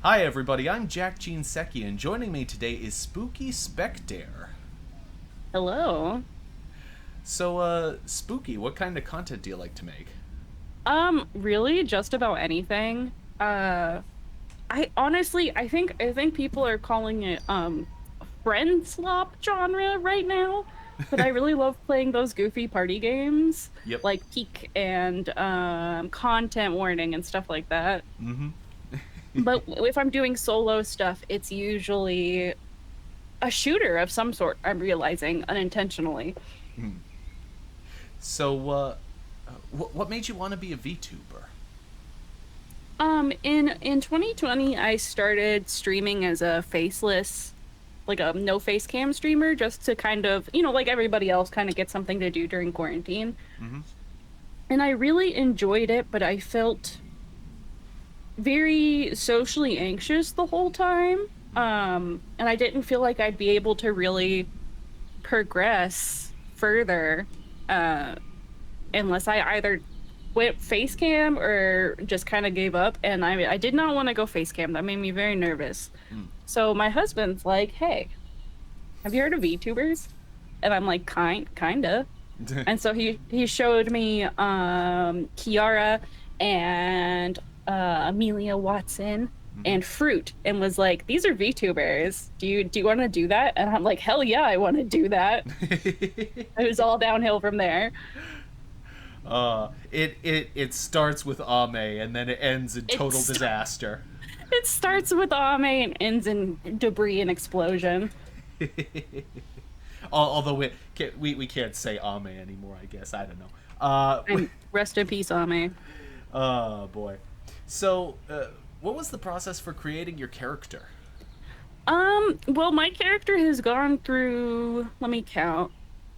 Hi everybody, I'm Jack Jinseki, and joining me today is Spooky Spectare. Hello. Spooky, what kind of content do you like to make? Really just about anything. Uh, I honestly, I think people are calling it friend slop genre right now, but I really love playing those goofy party games Yep. like Peak and content warning and stuff like that. Mm-hmm. But if I'm doing solo stuff, it's usually a shooter of some sort, I'm realizing unintentionally. What made you want to be a VTuber? In 2020, I started streaming as a faceless, like a no face cam streamer, just to kind of, like everybody else, kind of get something to do during quarantine. Mm-hmm. And I really enjoyed it, but I felt very socially anxious the whole time. And I didn't feel like I'd be able to really progress further, uh, unless I either went face cam or just kind of gave up. And I did not want to go face cam. That made me very nervous. So my husband's like, "Hey, have you heard of VTubers?" And I'm like, Kinda." And so he showed me Kiara and Amelia Watson and Fruit and was like, "These are VTubers. Do you want to do that?" And I'm like, "Hell yeah, I want to do that." It was all downhill from there. It starts with Ame and then it ends in total It's disaster. it starts with Ame and ends in debris and explosion. Although we can't say Ame anymore, I guess. I don't know. Uh, And rest in peace, Ame. oh boy. So, what was the process for creating your character? Well, my character has gone through, let me count.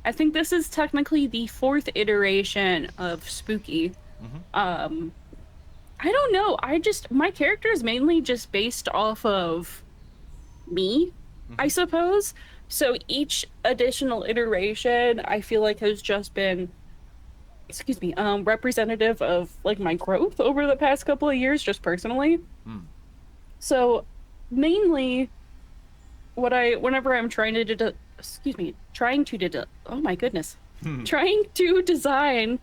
I think this is technically the fourth iteration of Spooky. Mm-hmm. Um, I don't know. My character is mainly just based off of me, I Mm-hmm. suppose. So each additional iteration, I feel like has just been, excuse me, representative of like my growth over the past couple of years, just personally. Mm. So mainly whenever I'm trying to excuse me, oh my goodness, trying to design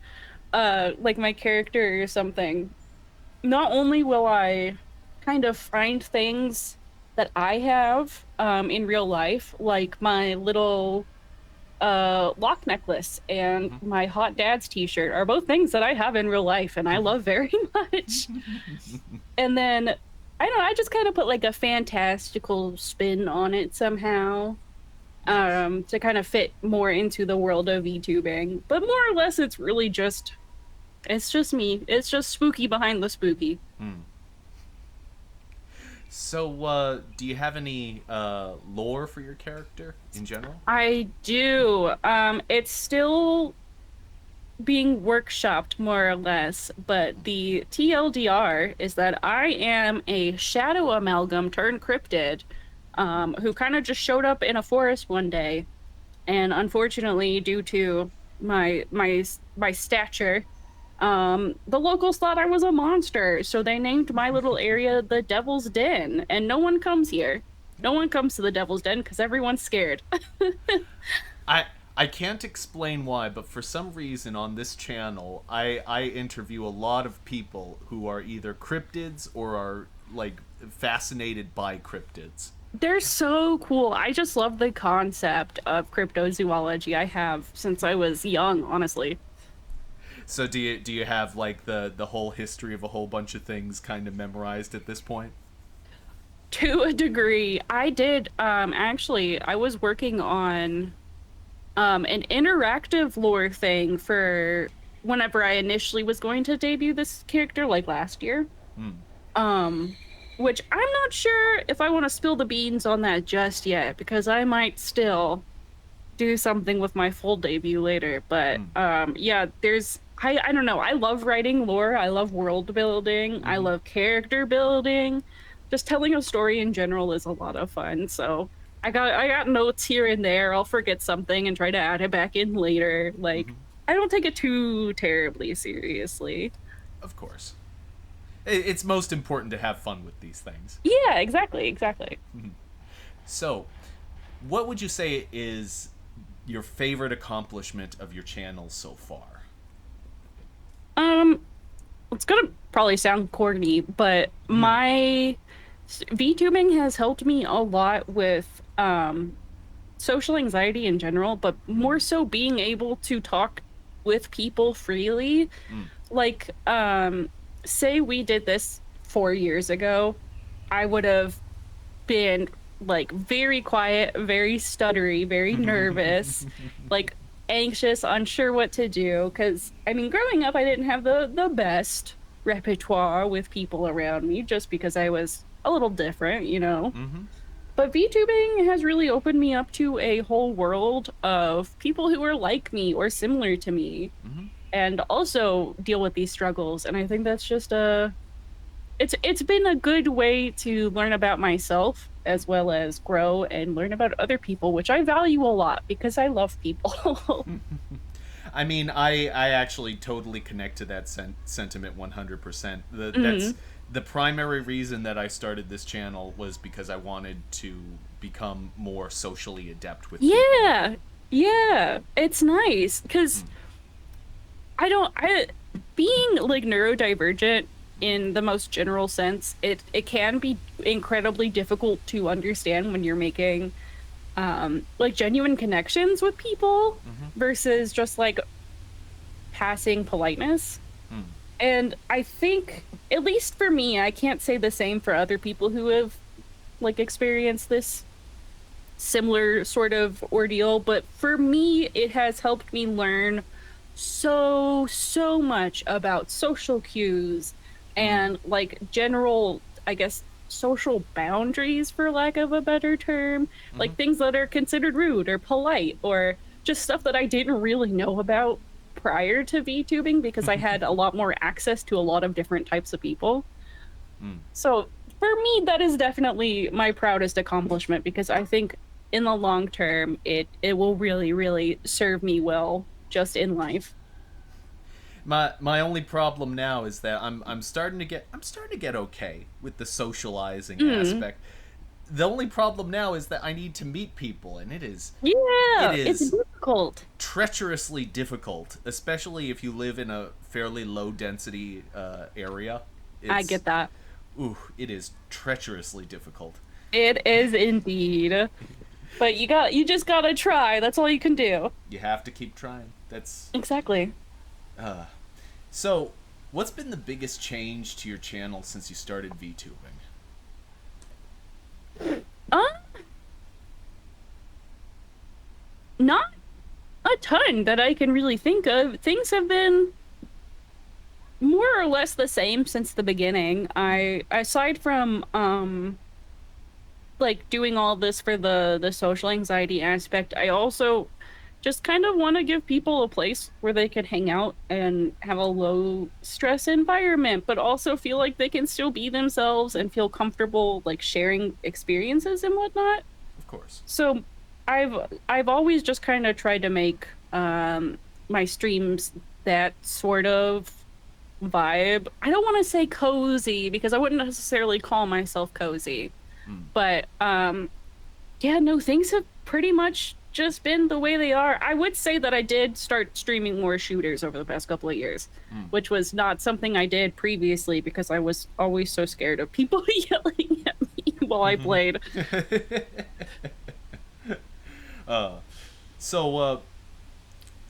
like my character or something, not only will I kind of find things that I have in real life, like my little lock necklace and Mm-hmm. my hot dad's t-shirt are both things that I have in real life and I love very much. And then I don't know, I just kind of put like a fantastical spin on it somehow, Nice. to kind of fit more into the world of VTubing. But more or less it's just me. It's just spooky behind the spooky. Mm. Do you have any lore for your character in general? I do. It's still being workshopped more or less, but the TLDR is that I am a shadow amalgam turned cryptid, who kind of just showed up in a forest one day, and unfortunately, due to my stature, the locals thought I was a monster, so they named my little area the Devil's Den, and no one comes here. No one comes to the Devil's Den because everyone's scared. I I can't explain why, but for some reason on this channel, I interview a lot of people who are either cryptids or are like fascinated by cryptids. They're so cool. I just love the concept of cryptozoology. I have since I was young, honestly. So do you have like the whole history of a whole bunch of things kind of memorized at this point? To a degree. I did actually I was working on an interactive lore thing for whenever I initially was going to debut this character like last year. Hmm. Um which I'm not sure if I want to spill the beans on that just yet because I might still do something with my full debut later. But Hmm. yeah, I don't know. I love writing lore. I love world building. I Mm-hmm. love character building. Just telling a story in general is a lot of fun. So I got notes here and there. I'll forget something and try to add it back in later. Like Mm-hmm. I don't take it too terribly seriously. Of course. It's most important to have fun with these things. Yeah, exactly, exactly. So, what would you say is your favorite accomplishment of your channel so far? Um, it's gonna probably sound corny, but my VTubing has helped me a lot with social anxiety in general, but more so being able to talk with people freely. Mm. Like, say we did this 4 years ago, I would have been like very quiet, very stuttery, very nervous, like anxious, unsure what to do. Because I mean, growing up, I didn't have the best repertoire with people around me, just because I was a little different, you know. Mm-hmm. But VTubing has really opened me up to a whole world of people who are like me or similar to me, Mm-hmm. and also deal with these struggles. And I think that's just a it's been a good way to learn about myself as well as grow and learn about other people, which I value a lot because I love people. I mean, I actually totally connect to that sentiment 100%. That's Mm. the primary reason that I started this channel was because I wanted to become more socially adept with people. Yeah. Yeah. It's nice because I being like neurodivergent in the most general sense, it can be incredibly difficult to understand when you're making like genuine connections with people Mm-hmm. versus just like passing politeness. Mm. And I think, at least for me, I can't say the same for other people who have like experienced this similar sort of ordeal, but for me, it has helped me learn so much about social cues Mm. and like general, I guess, social boundaries, for lack of a better term, Mm-hmm. like things that are considered rude or polite or just stuff that I didn't really know about prior to VTubing because I had a lot more access to a lot of different types of people. Mm. So for me, that is definitely my proudest accomplishment because I think in the long term, it will really serve me well just in life. My only problem now is that I'm starting to get okay with the socializing Mm. aspect. The only problem now is that I need to meet people, and it Yeah, it's is difficult. treacherously difficult, especially if you live in a fairly low density area. I It's get that. it is treacherously difficult. It is indeed. But you just gotta try. That's all you can do. You have to keep trying. That's Exactly. uh. So, what's been the biggest change to your channel since you started VTubing? Um, not a ton that I can really think of. Things have been more or less the same since the beginning. I aside from like doing all this for the social anxiety aspect, I also just kind of want to give people a place where they can hang out and have a low stress environment, but also feel like they can still be themselves and feel comfortable like sharing experiences and whatnot. Of course. So I've always just kind of tried to make my streams that sort of vibe. I don't want to say cozy because I wouldn't necessarily call myself cozy. Mm. But yeah, no, things have pretty much just been the way they are. I would say that I did start streaming more shooters over the past couple of years, Mm. which was not something I did previously because I was always so scared of people yelling at me while I played. uh, so,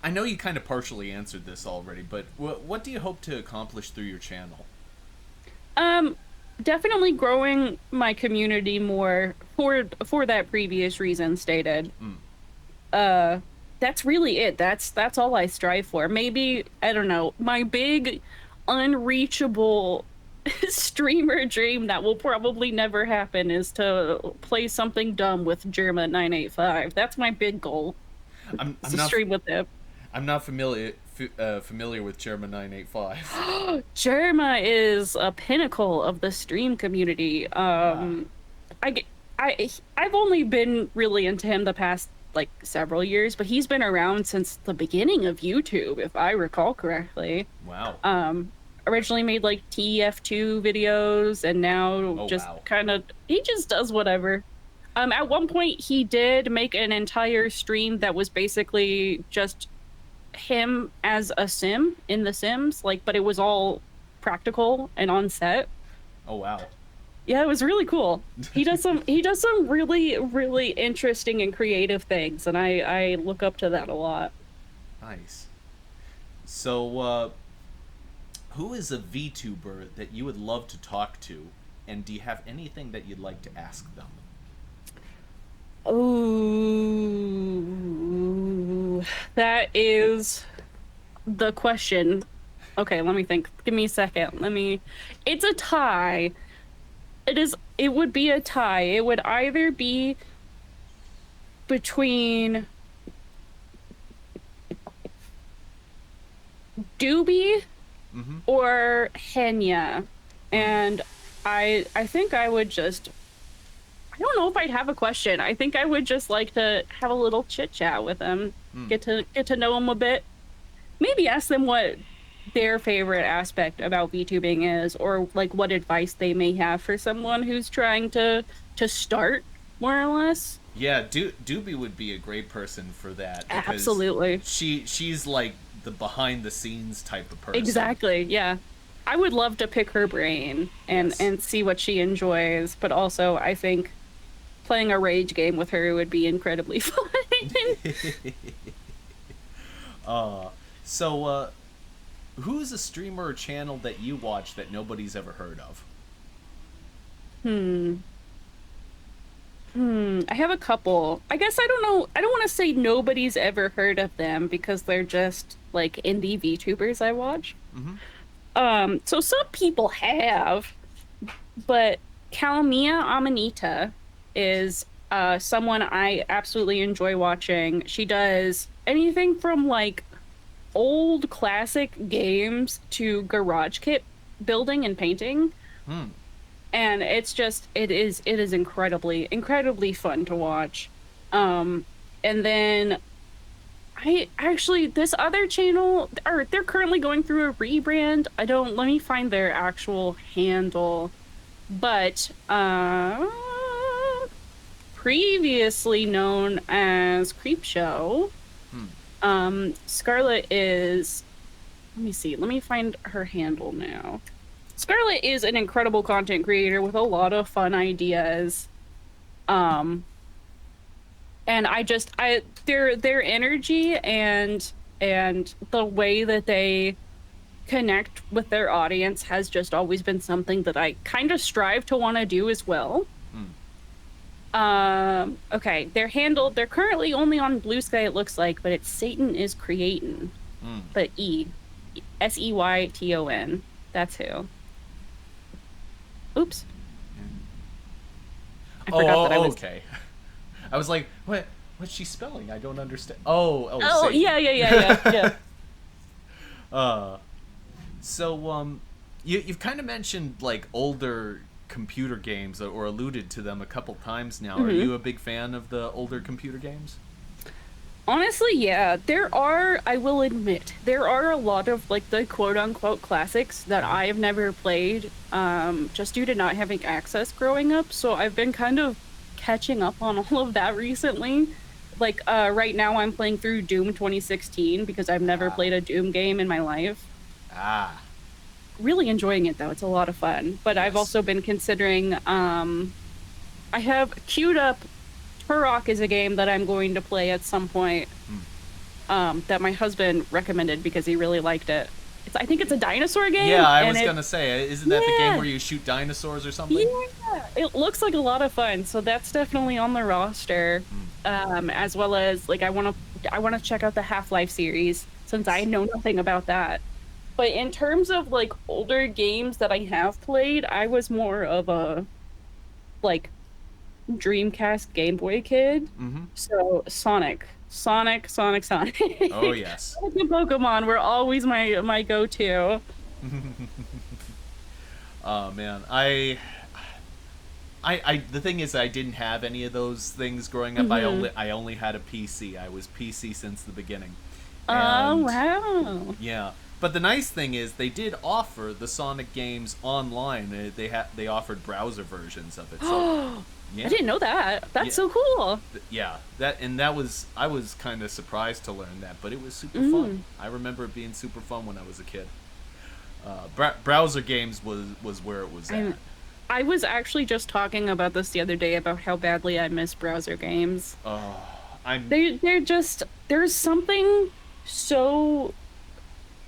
I know you kind of partially answered this already, but what do you hope to accomplish through your channel? Um, Definitely growing my community more for that previous reason stated. Mm. Uh, that's really it. That's all I strive for. Maybe, I don't know, my big unreachable streamer dream that will probably never happen is to play something dumb with Germa 985. That's my big goal. I'm Is I'm to not stream with them. I'm not familiar with Chairman 985. Germa is a pinnacle of the stream community. Ah, I get- I've only been really into him the past like several years, but he's been around since the beginning of YouTube, if I recall correctly. wow. Um, originally made like TF2 videos, and now Oh just wow. kind of he just does whatever. At one point he did make an entire stream that was basically just him as a sim in The Sims, like, but it was all practical and on set. Oh wow. Yeah, it was really cool. He does some really really interesting and creative things, and I look up to that a lot. Nice. So, who is a VTuber that you would love to talk to, and do you have anything that you'd like to ask them? Oh, that is the question. Okay, let me think. Give me a second. It's a tie. It would be a tie. It would either be between Doobie Mm-hmm. or Henya. And I think I would just I don't know if I'd have a question. I think I would just like to have a little chit chat with them, Mm. get to know them a bit. Maybe ask them what their favorite aspect about VTubing is, or like what advice they may have for someone who's trying to start, more or less. Yeah, Doobie would be a great person for that because Absolutely. she's like the behind the scenes type of person. Exactly. Yeah. I would love to pick her brain Yes. and see what she enjoys, but also I think playing a rage game with her would be incredibly fun. uh, so, who's a streamer or channel that you watch that nobody's ever heard of? Hmm. I have a couple. I guess I don't know. I don't want to say nobody's ever heard of them because they're just like indie VTubers I watch. Mm-hmm. So some people have, but Calmia Amanita is someone I absolutely enjoy watching. She does anything from like old classic games to garage kit building and painting. Hmm. And it's just it is incredibly fun to watch. And then I actually this other channel, or they're currently going through a rebrand. I don't Let me find their actual handle. But previously known as Creepshow, Hmm. Scarlett is, let me see, let me find her handle now. Scarlett is an incredible content creator with a lot of fun ideas. Um, and I their energy and the way that they connect with their audience has just always been something that I kind of strive to want to do as well. Hmm. Okay, they're currently only on Blue Sky, it looks like, but it's Satan is Creatin'. Hmm. But Seyton. That's who. Oops. I forgot that I was. Okay. I was like, what? What's she spelling? I don't understand. Oh, Oh, Satan. yeah. uh, so you've kind of mentioned like older computer games or alluded to them a couple times now. Are Hmm. you a big fan of the older computer games? Honestly, yeah. I will admit, there are a lot of like the quote unquote classics that Mm-hmm. I have never played, just due to not having access growing up. So I've been kind of catching up on all of that recently. Like, right now I'm playing through Doom 2016 because I've never Ah, played a Doom game in my life. ah, Really enjoying it though. It's a lot of fun. But I've yes. also been considering, I have queued up Turok is a game that I'm going to play at some point, Hmm. that my husband recommended because he really liked it. I think it's a dinosaur game, Yeah, I and was it, gonna say, isn't that the game yeah, where you shoot dinosaurs or something? yeah, it looks like a lot of fun. So that's definitely on the roster. Hmm. As well as like I want to check out the Half-Life series since I Yes. know nothing about that. But in terms of like older games that I have played, I was more of a like Dreamcast Game Boy kid. Mm-hmm. So Sonic. Oh yes. Sonic and Pokemon were always my go-to. Oh man, the thing is, I didn't have any of those things growing up. Hmm. I only had a PC. I was PC since the beginning, Oh and wow. yeah, But the nice thing is they did offer the Sonic games online. They offered browser versions of it. So I yeah, didn't know that. That's yeah, so cool. yeah. That was I was kind of surprised to learn that, but it was super fun. Mm. I remember it being super fun when I was a kid. Browser games was where it was I at. I was actually just talking about this the other day about how badly I miss browser games. Oh, I'm They're just there's something so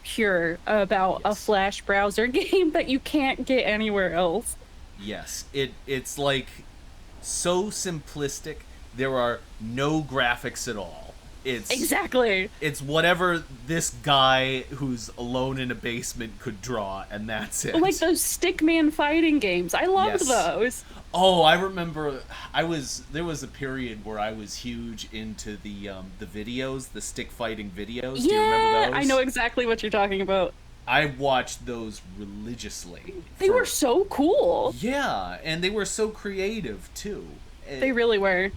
pure about a yes. Flash browser game that you can't get anywhere else. Yes, it's like so simplistic. There are no graphics at all. It's Exactly. it's whatever this guy who's alone in a basement could draw, and that's Like it. those Stickman fighting games. I loved Yes. those. Oh, I remember. There was a period where I was huge into the videos, the stick fighting videos. Do you remember Yeah, I know those? exactly what you're talking about. I watched those religiously They were for so cool. yeah, and they were so creative too. They really were.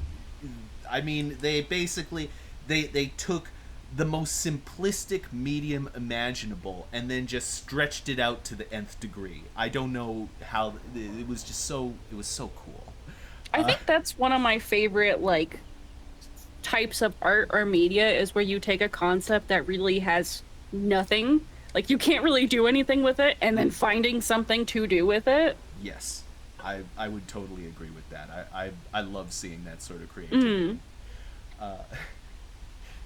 I mean, they basically they took the most simplistic medium imaginable and then just stretched it out to the nth degree. I don't know how it was just so it was so cool. I Uh, think that's one of my favorite like types of art or media is where you take a concept that really has nothing, like you can't really do anything with it, and then finding something to do with it. yes, I would totally agree with that. I love seeing that sort of creativity. Mm. Uh,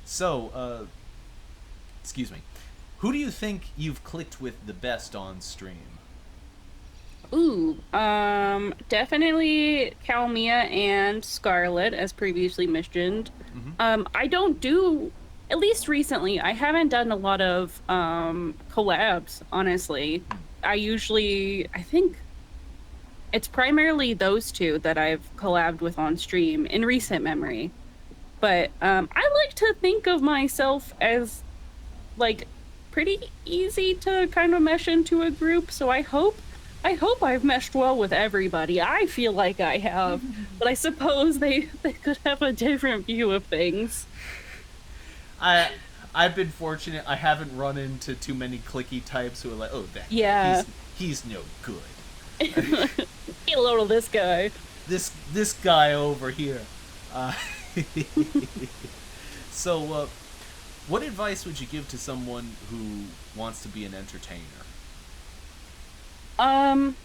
so, excuse me. Who do you think you've clicked with the best on stream? Ooh, definitely Calmia and Scarlet, as previously mentioned. Mm-hmm. I don't do, at least recently, I haven't done a lot of collabs, honestly. I think it's primarily those two that I've collabed with on stream in recent memory. But I like to think of myself as like pretty easy to kind of mesh into a group, so I hope I've meshed well with everybody. I feel like I have, but I suppose they could have a different view of things. I I've been fortunate. I haven't run into too many clicky types who are like, "Oh, that guy, Yeah. he's no good." Get a load of this guy. This guy over here. Uh, so, what advice would you give to someone who wants to be an entertainer? Um,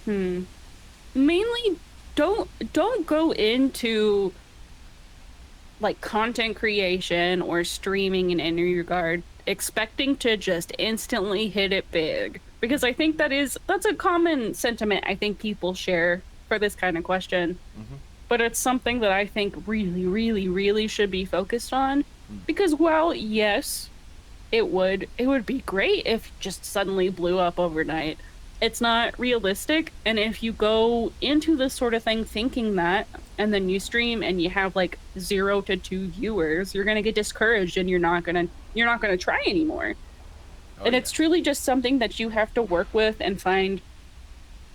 hmm. Mainly don't go into like content creation or streaming in any regard expecting to just instantly hit it big, because I think that's a common sentiment I think people share for this kind of question, Mm-hmm. but it's something that I think really really really should be focused on, Mm. because while yes, it would be great if it just suddenly blew up overnight. It's not realistic, and if you go into this sort of thing thinking that, and then you stream and you have like 0 to 2 viewers, you're going to get discouraged and you're not going to try anymore. Oh And yeah. it's truly just something that you have to work with and find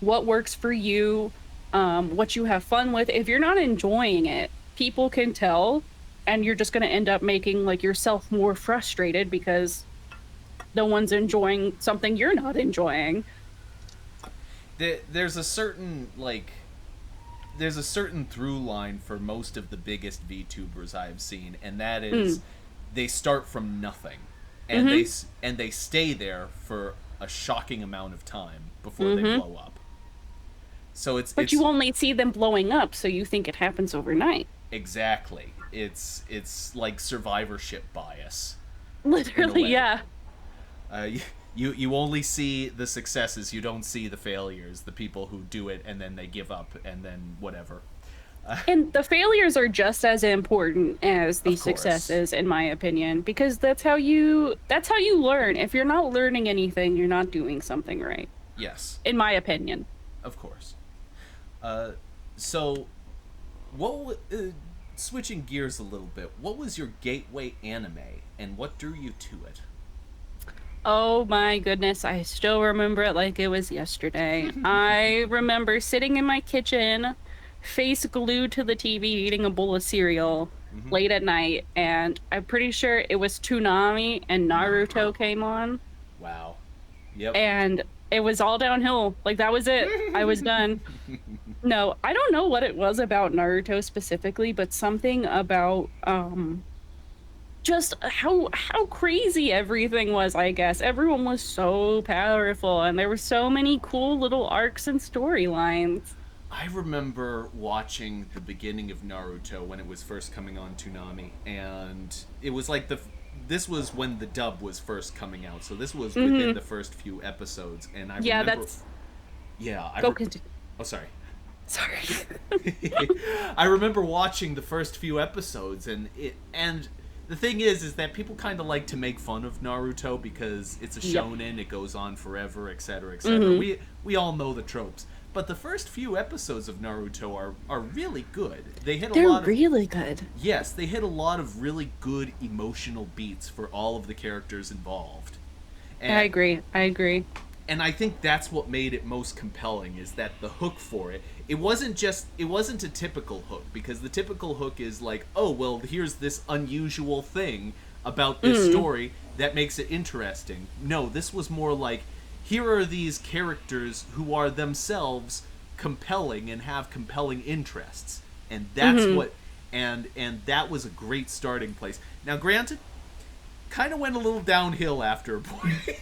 what works for you, what you have fun with. If you're not enjoying it, people can tell, and you're just going to end up making like yourself more frustrated because no one's enjoying something you're not enjoying. There's a certain there's a certain through line for most of the biggest VTubers I've seen, and that is Mm. they start from nothing, and Mhm. they stay there for a shocking amount of time before they Mhm. blow up. So But you only see them blowing up, so you think it happens overnight. exactly it's like survivorship bias in a Literally, way. yeah. You only see the successes, you don't see the failures, the people who do it and then they give up and then whatever. And the failures are just as important as the Of course. successes, in my opinion, because that's how you learn. If you're not learning anything, you're not doing something right, Yes, in my opinion. of course. Uh, so, switching gears a little bit, what was your gateway anime and what drew you to it? Oh my goodness, I still remember it like it was yesterday. I remember sitting in my kitchen, face glued to the TV, eating a bowl of cereal Hmm. late at night, and I'm pretty sure it was Toonami and Naruto came on. Wow. Yep. and it was all downhill. Like that was it. I was done. No, I don't know what it was about Naruto specifically, but something about just how crazy everything was, I guess. Everyone was so powerful and there were so many cool little arcs and storylines. I remember watching the beginning of Naruto when it was first coming on Toonami, and it was like this was when the dub was first coming out, so this was within Mhm. the first few episodes, and I Yeah, remember, that's yeah, go continue. oh sorry, Sorry. I remember watching the first few episodes, and the thing is that people kind of like to make fun of Naruto because it's a Yep. shonen, it goes on forever, etc., etc. Mhm. We all know the tropes, but the first few episodes of Naruto are really good. They hit a They're lot of really good. yes, they hit a lot of really good emotional beats for all of the characters involved, I and agree. I agree. I think that's what made it most compelling is that the hook for it wasn't a typical hook, because the typical hook is like, oh well, here's this unusual thing about this Mm. story that makes it interesting. No, this was more like, here are these characters who are themselves compelling and have compelling interests, and that's Mhm. what and that was a great starting place. Now granted, kind of went a little downhill after a point.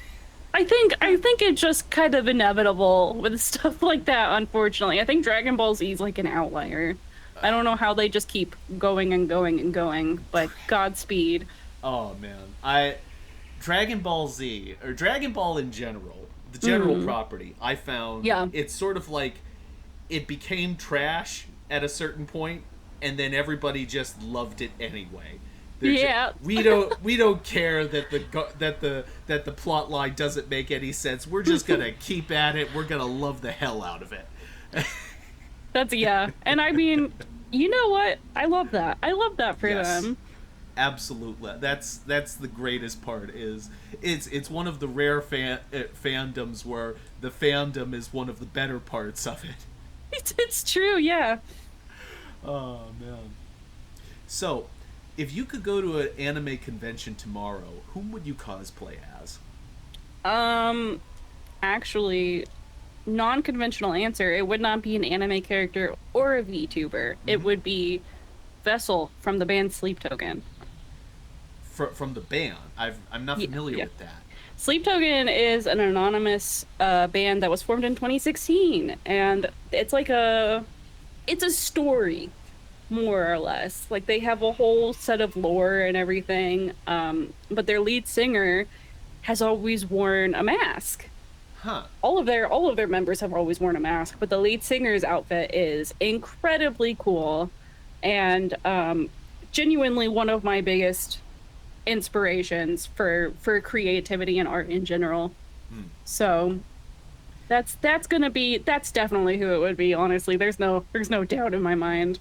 I think it's just kind of inevitable with stuff like that, unfortunately. I think Dragon Ball Z is like an outlier. I don't know how they just keep going and going and going, but Godspeed. Oh man, I Dragon Ball Z, or Dragon Ball in general, the general Mm. property, I found Yeah. it's sort of like it became trash at a certain point, and then everybody just loved it anyway. Yeah. We don't care that the plot line doesn't make any sense. We're just gonna keep at it. We're gonna love the hell out of it. That's yeah. And I mean, you know what? I love that. I love that for Yes. them. Absolutely, that's the greatest part. Is it's one of the rare fandoms where the fandom is one of the better parts of it. It's true, yeah. Oh man. So, if you could go to an anime convention tomorrow, whom would you cosplay as? Um actually, non-conventional answer. It would not be an anime character or a VTuber. It Mm-hmm. would be Vessel from the band Sleep Token. From the band, I'm not Yeah, familiar yeah. with that. Sleep Token is an anonymous band that was formed in 2016, and it's a story, more or less. Like they have a whole set of lore and everything, but their lead singer has always worn a mask. Huh. All of their members have always worn a mask, but the lead singer's outfit is incredibly cool, and genuinely one of my biggest inspirations for creativity and art in general. Hmm. So that's definitely who it would be. Honestly, there's no doubt in my mind.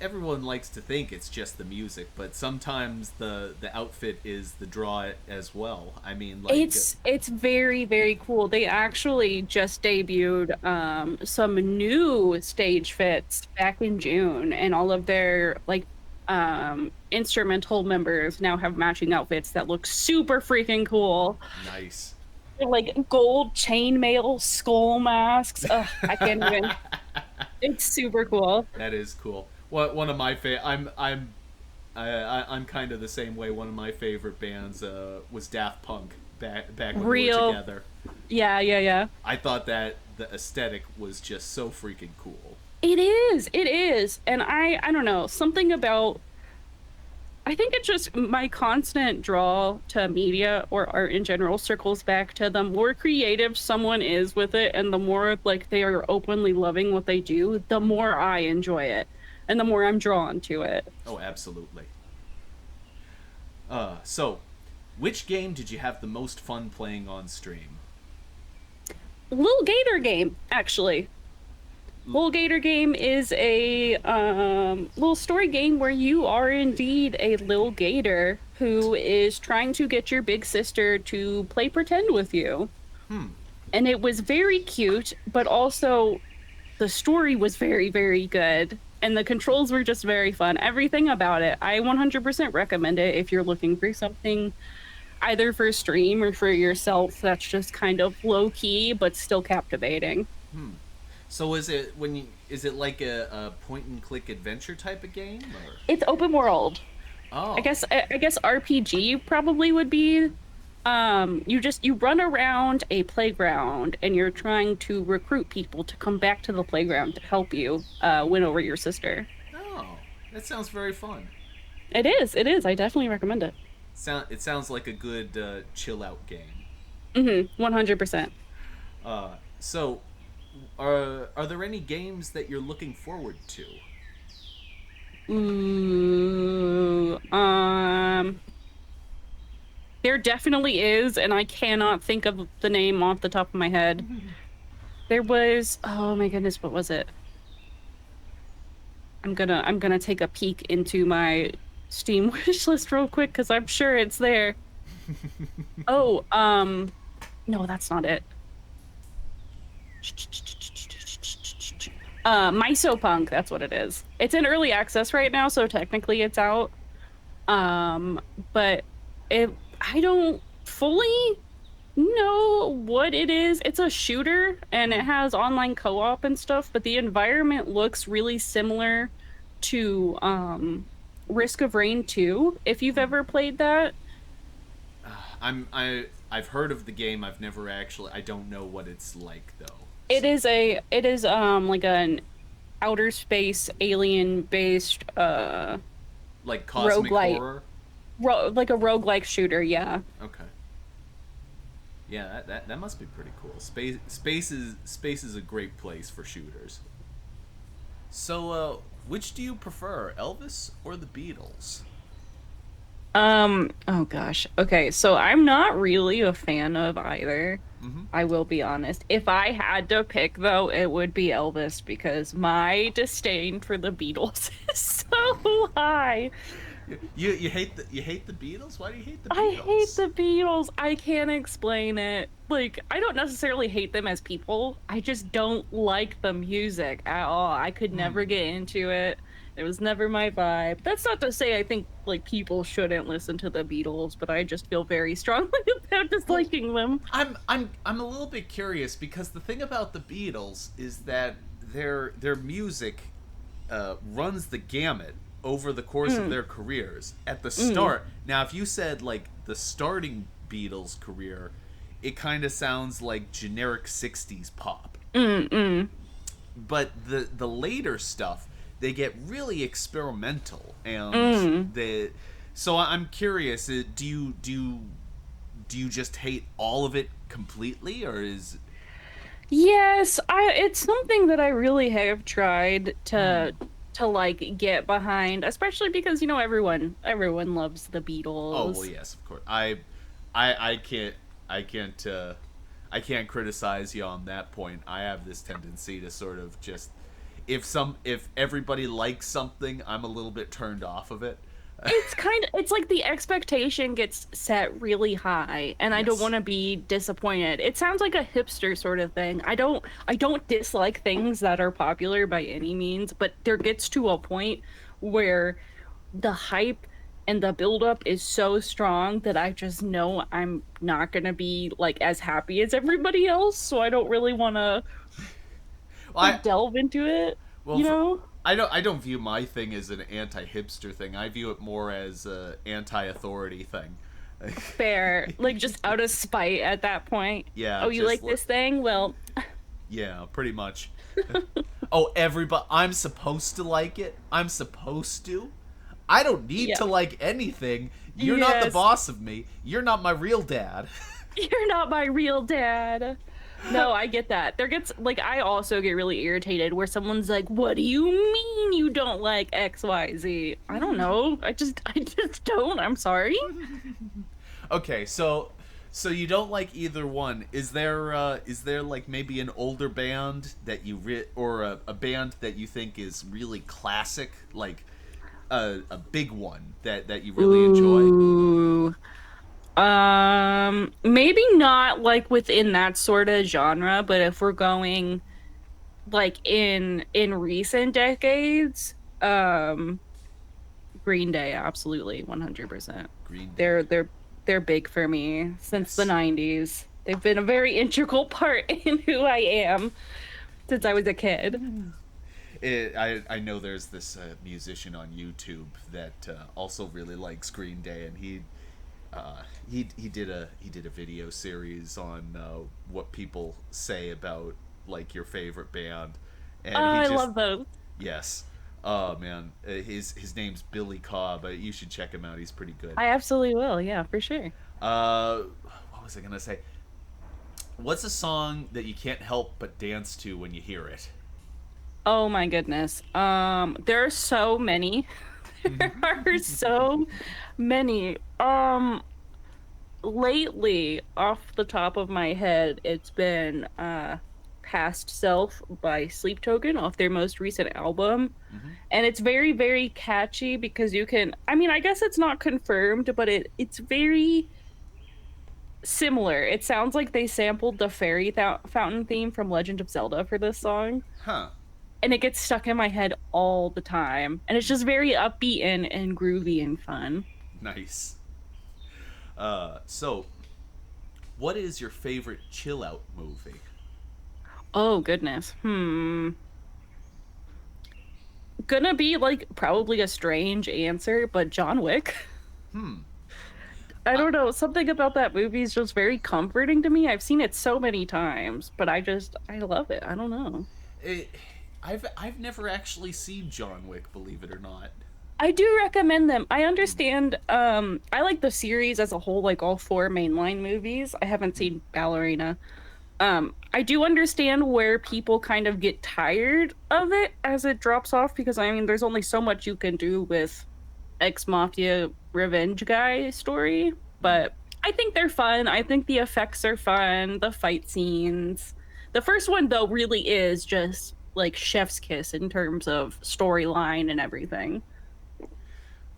Everyone likes to think it's just the music, but sometimes the outfit is the draw as well. I mean, like, It's very very cool. They actually just debuted some new stage fits back in June, and all of their like instrumental members now have matching outfits that look super freaking cool. nice. They're like gold chainmail skull masks. Ugh, I can't even. It's super cool. That is cool. One of my I'm kind of the same way. One of my favorite bands was Daft Punk back when we were Real. together. Yeah, yeah, yeah. I thought that the aesthetic was just so freaking cool. It is. It is. And I don't know, something about I think it's just my constant draw to media or art in general circles back to the more creative someone is with it and the more like they are openly loving what they do, the more I enjoy it and the more I'm drawn to it. Oh, absolutely. So, which game did you have the most fun playing on stream? Little Gator game, actually. Little Gator game is a little story game where you are indeed a little gator who is trying to get your big sister to play pretend with you. Hmm. And it was very cute, but also the story was very, very good. And the controls were just very fun. Everything about it. I 100% recommend it if you're looking for something. either for stream or for yourself that's just kind of low key but still captivating. So is it like a point and click adventure type of game or? It's open world. I Oh, guess I guess RPG probably would be you run around a playground and you're trying to recruit people to come back to the playground to help you win over your sister. oh, that sounds very fun. It is. I definitely recommend it. It sounds like a good chill out game. 100%. So, are there any games that you're looking forward to? Ooh, there definitely is, and I cannot think of the name off the top of my head. There was, oh my goodness, what was it? I'm gonna take a peek into my Steam wish list real quick because I'm sure it's there. Oh, no, that's not it. Punk, that's what it is. It's in early access right now, so technically it's out. Um, but it I don't fully know what it is. It's a shooter and it has online co-op and stuff, but the environment looks really similar to Risk of Rain 2, if you've ever played that. I've heard of the game. I've never actually. I don't know what it's like though. So It is like an outer space alien based like cosmic roguelite horror. like a roguelike shooter, yeah. Okay. Yeah, that must be pretty cool. Space is a great place for shooters. So, which do you prefer, Elvis or the Beatles? Oh gosh. Okay, so I'm not really a fan of either. Mm-hmm. I will be honest. If I had to pick though, it would be Elvis because my disdain for the Beatles is so high. You hate the Beatles? Why do you hate the I hate Beatles? the Beatles. I can't explain it. Like, I don't necessarily hate them as people. I just don't like the music at all. I could never get into it. It was never my vibe. That's not to say I think like people shouldn't listen to the Beatles, but I just feel very strongly about Well, disliking them. I'm a little bit curious because the thing about the Beatles is that their music runs the gamut over the course of Mm, their careers. At the mm, start, now if you said like the starting Beatles career, it kind of sounds like generic '60s pop. mm. But the later stuff, they get really experimental, and Mm. the so I'm curious. Do you just hate all of it completely, or is Yes, I it's something that I really have tried to like get behind, especially because you know everyone loves the oh well Beatles. yes of course I can't I can't I can't criticize you on that point. I have this tendency to sort of just if everybody likes something, I'm a little bit turned off of it. It's like the expectation gets set really high and I don't Yes. want to be disappointed. It sounds like a hipster sort of thing. I don't dislike things that are popular by any means, but there gets to a point where the hype and the buildup is so strong that I just know I'm not gonna be like as happy as everybody else, so I don't really want to Well, like delve into it, well you for know? I don't view my thing as an anti-hipster thing. I view it more as a anti-authority thing. Fair, like just out of spite at that point. Yeah, Oh, you just like this thing? Well, yeah, pretty much. Oh, everybody, I'm supposed to like it. I'm supposed to. I don't need yeah. to like anything. You're not the Yes. boss of me. You're not my real dad. You're not my real dad. No, I get that. There gets like I also get really irritated where someone's like, "What do you mean you don't like XYZ?" I don't know. I just don't. I'm sorry. Okay, so you don't like either one. Is there like maybe an older band that or a band that you think is really classic, like a big one that you really enjoy? Ooh. Maybe not like within that sort of genre, but if we're going like in recent decades, Green Day, absolutely, 100%. Green They're Day. they're they're big for me since the Yes. 90s. They've been a very integral part in who I am since I was a kid. I know there's this musician on YouTube that also really likes Green Day, and he did a video series on what people say about like your favorite band, Oh, and he I just love those. yes, oh man, his name's Billy Cobb. You should check him out. He's pretty good. I absolutely will. Yeah, for sure. Uh, what was I gonna say? What's a song that you can't help but dance to when you hear it? Oh my goodness. There are so many. There are so many. Lately, off the top of my head, it's been Past Self by Sleep Token off their most recent album. Mm-hmm. And it's very, very catchy because you can, I mean, I guess it's not confirmed, but it's very similar. It sounds like they sampled the fairy fountain theme from Legend of Zelda for this song. Huh. And it gets stuck in my head all the time. And it's just very upbeat and groovy and fun. Nice. So, what is your favorite chill out movie? Oh goodness. Gonna be like probably a strange answer, but John Wick. Hmm. I I, don't know. Something about that movie is just very comforting to me. I've seen it so many times, but I love it. I don't know. it, I've never actually seen John Wick, believe it or not. I do recommend them. I understand. I like the series as a whole, like all four mainline movies. I haven't seen Ballerina. I do understand where people kind of get tired of it as it drops off because I mean, there's only so much you can do with ex mafia revenge guy story, but I think they're fun. I think the effects are fun, the fight scenes. The first one though really is just like chef's kiss in terms of storyline and everything.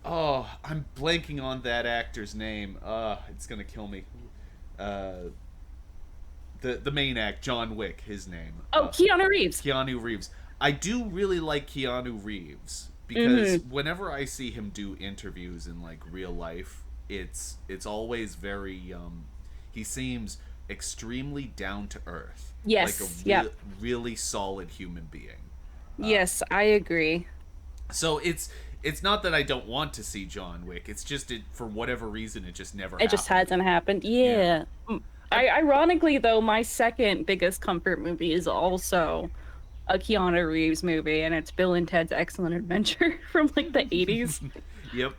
Oh, I'm blanking on that actor's name. It's gonna kill me. Uh, the main act, John Wick, his name. Oh, Keanu Reeves. Keanu Reeves. I do really like Keanu Reeves because Hmm. whenever I see him do interviews in like real life, it's always very he seems extremely down to earth, like a Yes. Yeah. really solid human being. Yes, I agree. So it's not that I don't want to see John Wick. It's just for whatever reason it just never It just happened. hasn't happened. Yeah. Yeah. I Ironically, though, my second biggest comfort movie is also a Keanu Reeves movie, and it's Bill and Ted's Excellent Adventure from like the 80s. Yep.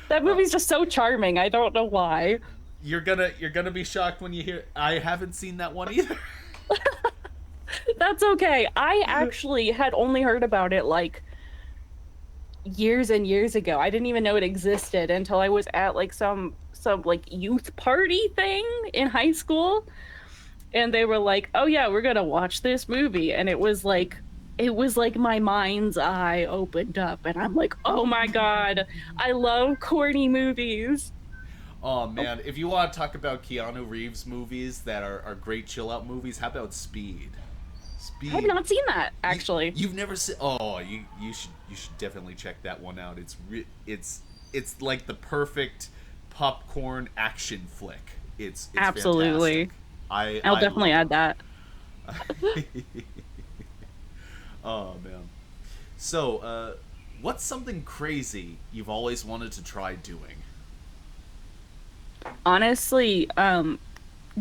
That Uh, movie's just so charming. I don't know why. you're gonna be shocked when you hear I haven't seen that one either. That's okay. I actually had only heard about it like years and years ago. I didn't even know it existed until I was at like some like youth party thing in high school, and they were like, "Oh yeah, we're gonna watch this movie," and it was like my mind's eye opened up, and I'm like, "Oh my god, I love corny movies." Oh man, if you want to talk about Keanu Reeves movies that are great chill out movies, how about Speed? I have Speed. not seen that actually. You've never seen? Oh, you should definitely check that one out. It's like the perfect popcorn action flick. It's Absolutely, fantastic. I I'll I definitely love add that. it. Oh man. So, what's something crazy you've always wanted to try doing? Honestly,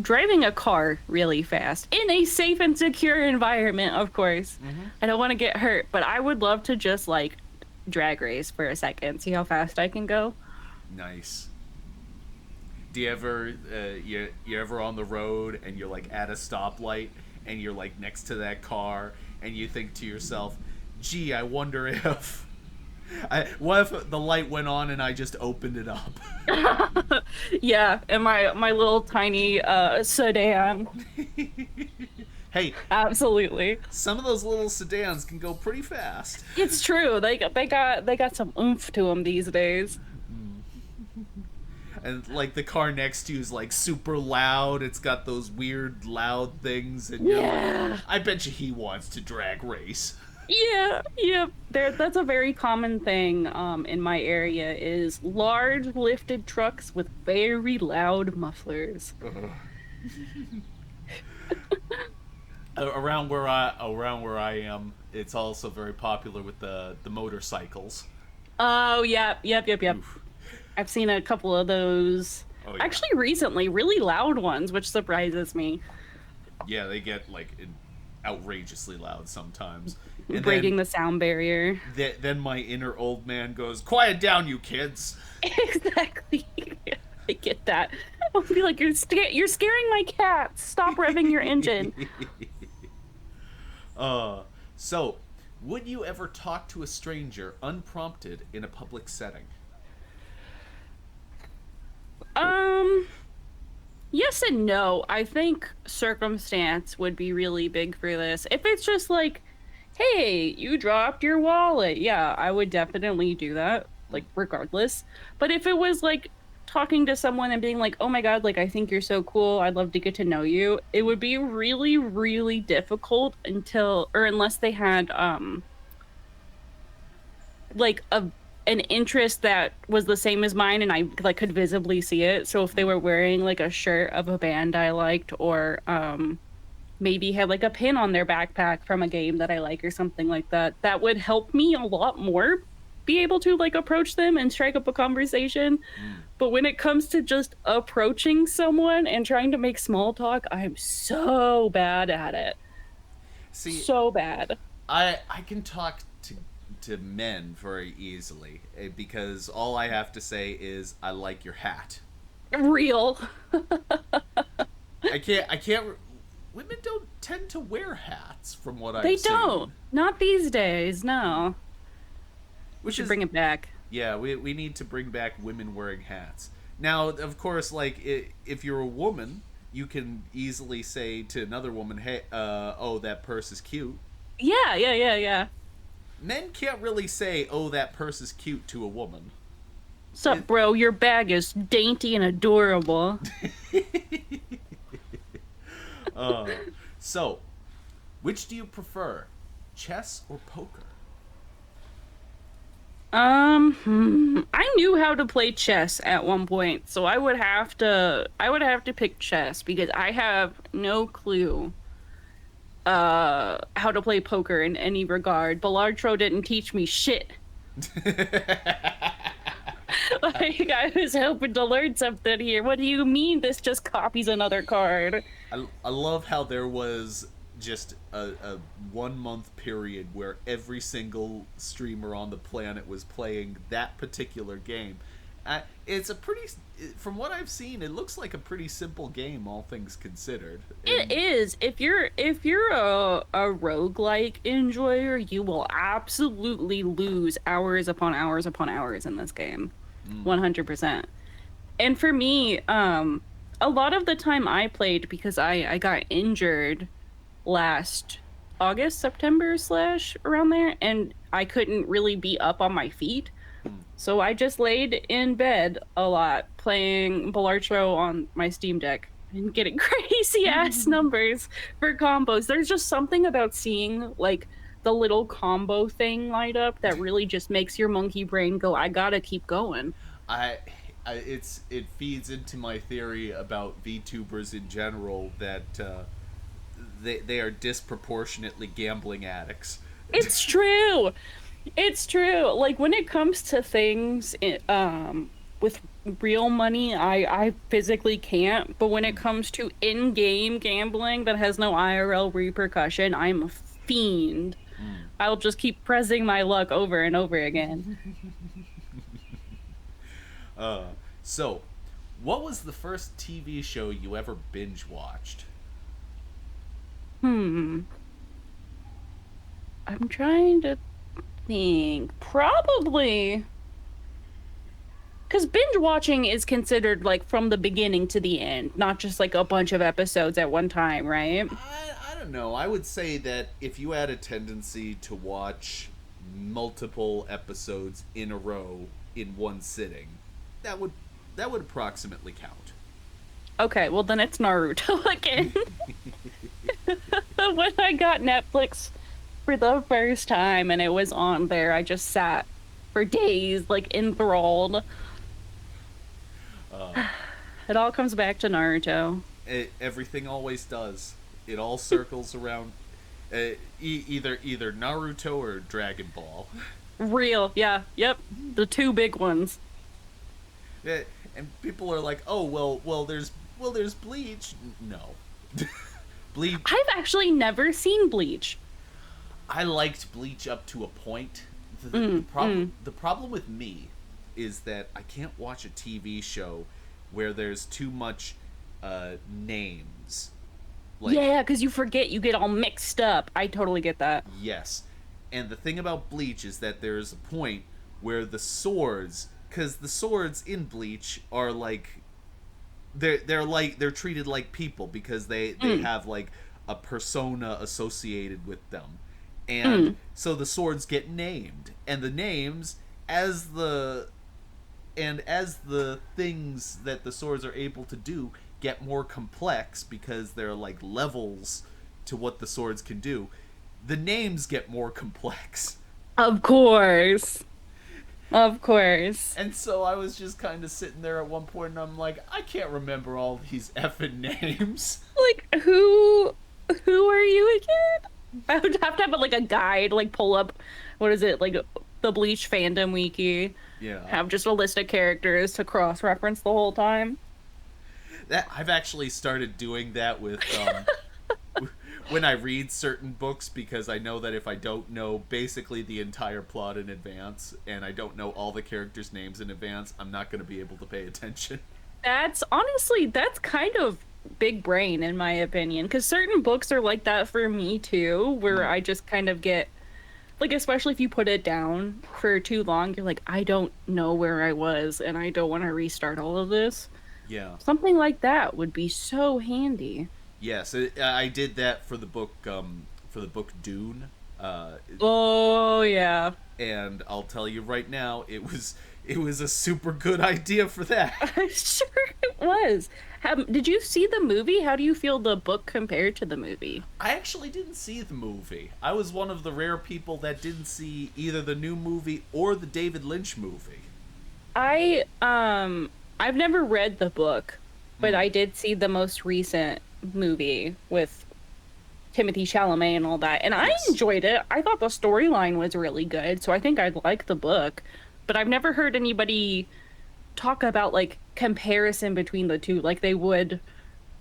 driving a car really fast in a safe and secure environment, of course. Mm-hmm. I don't want to get hurt, but I would love to just like drag race for a second, see how fast I can go. Nice. Do you ever you ever on the road and you're like at a stoplight and you're like next to that car and you think to yourself, "Gee, I wonder if what if the light went on and I just opened it up?" Yeah, and my little tiny sedan. Hey, Absolutely. some of those little sedans can go pretty fast. It's true. They got some oomph to them these days. And like the car next to you is like super loud. It's got those weird loud things and you're like, Yeah. I bet you he wants to drag race. Yeah, yeah. That's a very common thing in my area is large lifted trucks with very loud mufflers. Around where I am, it's also very popular with the motorcycles. Oh, yep. Oof. I've seen a couple of those Oh yeah. actually recently, really loud ones, which surprises me. Yeah, they get like outrageously loud sometimes. And Breaking the sound barrier. then my inner old man goes, "Quiet down, you kids." Exactly. I get that. I'll be like, you're scaring my cat. Stop revving your engine. Uh, so, would you ever talk to a stranger unprompted in a public setting? Um, yes and no. I think circumstance would be really big for this. If it's just like, hey, you dropped your wallet. Yeah, I would definitely do that, like, regardless. But if it was like talking to someone and being like, oh my God, like, I think you're so cool. I'd love to get to know you. It would be really, really difficult unless they had, like an interest that was the same as mine and I like could visibly see it. So if they were wearing like a shirt of a band I liked or maybe had like a pin on their backpack from a game that I like or something like that, that would help me a lot more be able to like approach them and strike up a conversation. Mm. But when it comes to just approaching someone and trying to make small talk, I'm so bad at it. See, So bad. I can talk to men very easily because all I have to say is I like your hat. Real. I can't. Women don't tend to wear hats, from what They I've don't. seen. Not these days, no. We Which should is, bring it back. yeah, we need to bring back women wearing hats. Now, of course, like if you're a woman, you can easily say to another woman, "Hey, oh, that purse is cute." Yeah. Men can't really say, "Oh, that purse is cute" to a woman. Sup, It, bro? Your bag is dainty and adorable. uh, so, which do you prefer, chess or poker? I knew how to play chess at one point, so I would have to pick chess because I have no clue how to play poker in any regard. Balartro didn't teach me shit. Like I was hoping to learn something here. What do you mean this just copies another card? I love how there was just a 1 month period where every single streamer on the planet was playing that particular game. It's a pretty, from what I've seen, it looks like a pretty simple game, all things considered. It And is. If you're a roguelike enjoyer, you will absolutely lose hours upon hours upon hours in this game. mm, 100%. And for me, a lot of the time I played because I got injured last August, September slash around there, and I couldn't really be up on my feet. mm. So I just laid in bed a lot playing Balartro on my Steam Deck and getting crazy ass numbers for combos. There's just something about seeing like the little combo thing light up that really just makes your monkey brain go, I gotta keep going. I, it feeds into my theory about VTubers in general that they are disproportionately gambling addicts. It's true. It's true. Like when it comes to things with real money, I physically can't, but when it comes to in-game gambling that has no IRL repercussion, I'm a fiend. Mm. I'll just keep pressing my luck over and over again. Uh, so, what was the first TV show you ever binge watched? Hmm. I'm trying to think. Probably because binge watching is considered like from the beginning to the end, not just like a bunch of episodes at one time, right? I don't know. I would say that if you had a tendency to watch multiple episodes in a row in one sitting, that would that would approximately count. Okay, well then it's Naruto again. When I got Netflix for the first time and it was on there, I just sat for days, like enthralled. Uh, It all comes back to Naruto. Everything always does. It all circles around either Naruto or Dragon Ball. Real, yeah, yep. The two big ones. Eh, and people are like, "Oh, there's Bleach." No, Bleach. I've actually never seen Bleach. I liked Bleach up to a point. The Mm, problem mm. the problem with me is that I can't watch a TV show where there's too much names. Like, Yeah, because you forget, you get all mixed up. I totally get that. yes. And the thing about Bleach is that there's a point where the swords, because the swords in Bleach are like they're treated like people because they Mm, have like a persona associated with them, and mm. so the swords get named, and the names as the as the things that the swords are able to do get more complex because they're like levels to what the swords can do, the names get more complex. Of course. Of course. And so I was just kind of sitting there at one point and I'm like, I can't remember all these effing names. Like, who are you again? I would have to have like a guide, like pull up, what is it, like the Bleach fandom wiki, Yeah. have just a list of characters to cross-reference the whole time. That I've actually started doing that with when I read certain books, because I know that if I don't know basically the entire plot in advance and I don't know all the characters' names in advance, I'm not going to be able to pay attention. That's honestly, that's kind of big brain in my opinion, because certain books are like that for me too, where Mm. I just kind of get like, especially if you put it down for too long, you're like, I don't know where I was and I don't want to restart all of this. Yeah. Something like that would be so handy. Yes, I did that for the book Dune. Oh, yeah. And I'll tell you right now, it was a super good idea for that. I'm sure it was. Did you see the movie? How do you feel the book compared to the movie? I actually didn't see the movie. I was one of the rare people that didn't see either the new movie or the David Lynch movie. I've never read the book, but Mm. I did see the most recent movie with Timothy Chalamet and all that, and I Yes. enjoyed it. I thought the storyline was really good, so I think I'd like the book. But I've never heard anybody talk about like comparison between the two like they would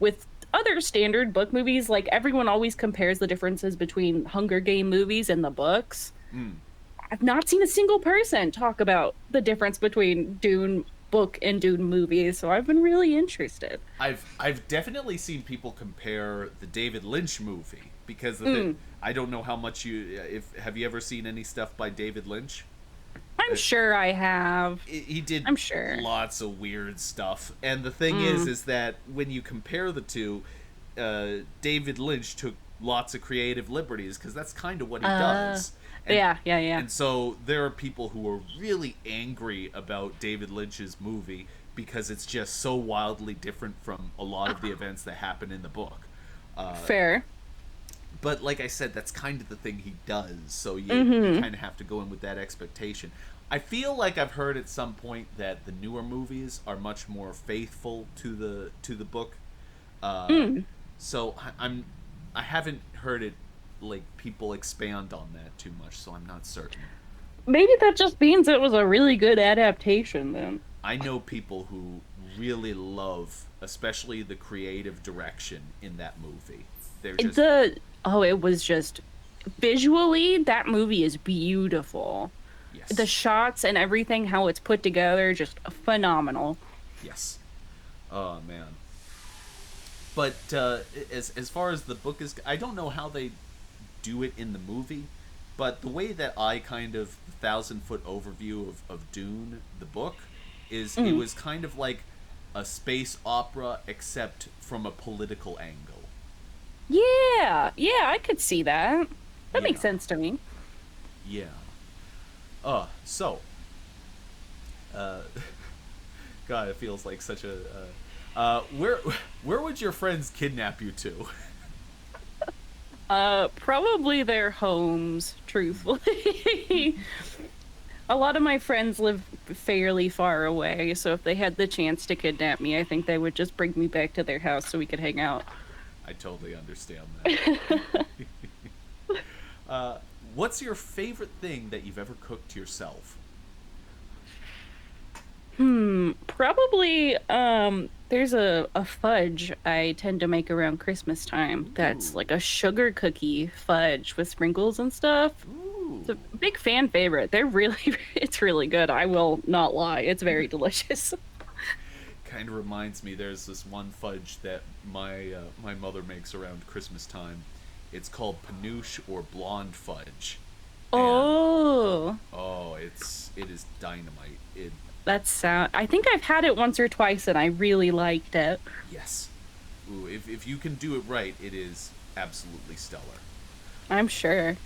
with other standard book movies. Like everyone always compares the differences between Hunger Game movies and the books. Mm. I've not seen a single person talk about the difference between Dune book and Dune movies, so I've been really interested. I've definitely seen people compare the David Lynch movie because Mm, I don't know how much you if have you ever seen any stuff by David Lynch? I'm sure I have. He did I'm sure. lots of weird stuff, and the thing Mm. is that when you compare the two, David Lynch took lots of creative liberties because that's kind of what he Uh, does. And yeah, yeah, yeah. and so there are people who are really angry about David Lynch's movie because it's just so wildly different from a lot of the events that happen in the book. Fair. But like I said, that's kind of the thing he does. So you Mm-hmm. kind of have to go in with that expectation. I feel like I've heard at some point that the newer movies are much more faithful to the book. Uh, Mm. so I haven't heard it like people expand on that too much. So I'm not certain. Maybe that just means it was a really good adaptation then. I know people who really love, especially the creative direction in that movie. They're just The oh, it was just visually that movie is beautiful. The yes, shots and everything, how it's put together, just phenomenal. yes. Oh man. But as far as the book is, I don't know how they do it in the movie, but the way that I kind of 1,000 foot overview of Dune, the book, is it Mm. was kind of like a space opera except from a political angle. Yeah, yeah, I could see that. That Yeah, makes sense to me. yeah. So, uh, God, it feels like such a. Where would your friends kidnap you to? Probably their homes, truthfully. A lot of my friends live fairly far away, so if they had the chance to kidnap me, I think they would just bring me back to their house so we could hang out. I totally understand that. Uh, what's your favorite thing that you've ever cooked yourself? Probably there's a fudge I tend to make around Christmas time that's Ooh. like a sugar cookie fudge with sprinkles and stuff. Ooh. It's a big fan favorite. They're really it's really good. I will not lie. It's very delicious. Kind of reminds me. There's this one fudge that my mother makes around Christmas time. It's called panouche or blonde fudge, and Oh, it is dynamite. It that sound. I think I've had it once or twice and I really liked it. Yes. Ooh, if you can do it right, it is absolutely stellar. I'm sure.